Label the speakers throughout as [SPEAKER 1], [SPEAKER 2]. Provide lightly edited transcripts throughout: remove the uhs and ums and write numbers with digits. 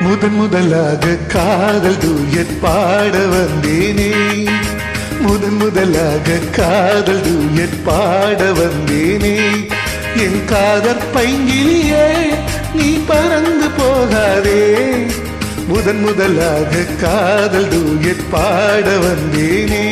[SPEAKER 1] முதன் முதலாக காதல் டூயட் பாட வந்தேனே, முதன் முதலாக காதல் டூயட் பாட வந்தேனே. என் காதற் பைங்கிலியே நீ பறந்து போகாதே, முதன் முதலாக காதல் டூயட் பாட வந்தேனே.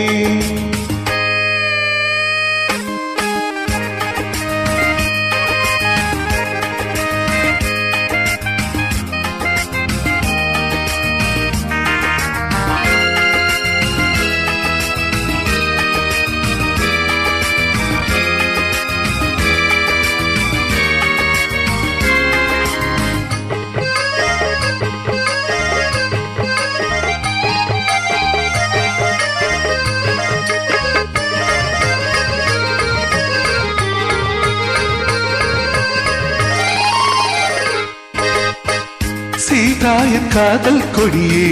[SPEAKER 1] சீதாயன் காதல் கொடியே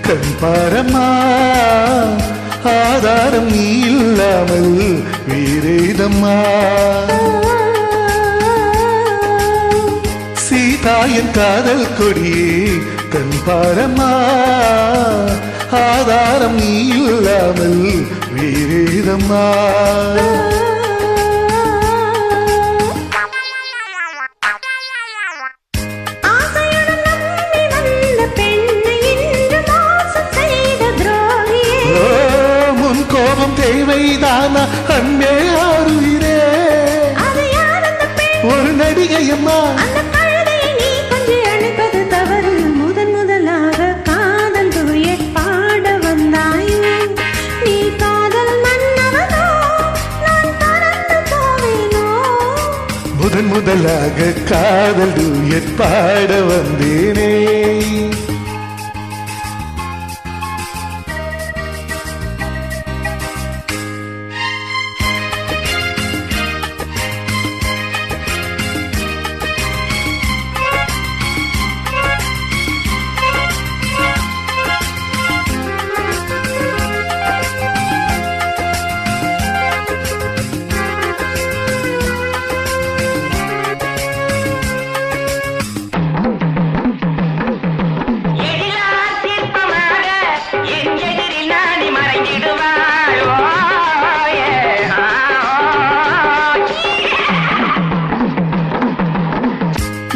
[SPEAKER 1] கண் பாரமா, ஆதாரம் நீ இல்லாமல் வேறேதம்மா. சீதாயன் காதல் கொடியே கண் பாரமா, ஆதாரம் நீ இல்லாமல் வேறேதம்மா. கோபம் தேவைதானா அன்பே ஆறுகிறே, ஒரு நடிகையம்மா
[SPEAKER 2] முதன் முதலாக காதல் டூயட் பாட வந்தாய். நீ காதல் மன்னவனோ நான் பறந்து போவேனோ,
[SPEAKER 1] முதன் முதலாக காதல் டூயட் பாட வந்தேனே.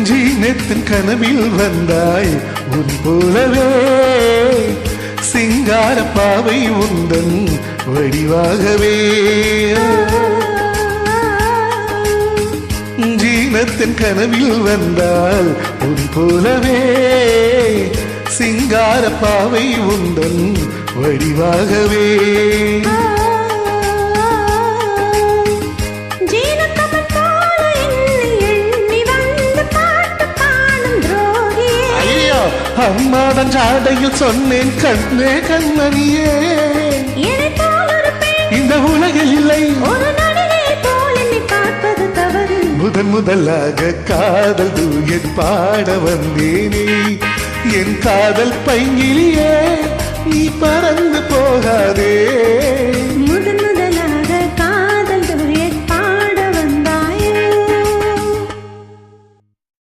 [SPEAKER 1] ஜீனத்தின் கனவில் வந்தாய் உன் போலவே, சிங்கார பாவை உந்தன் வடிவாகவே. ஜீனத்தின் கனவில் வந்தால் உன் போலவே, சிங்கார பாவை உந்தன் வடிவாகவே. அம்மாடன் சாடையில் சொன்னேன் கண்ணே கண்மணியே, இந்த உலகில் இல்லை முதன் முதலாக காதல் டூயட் பாட வந்தேனே. என் காதல் பைங்கிலியே நீ பறந்து போகாதே.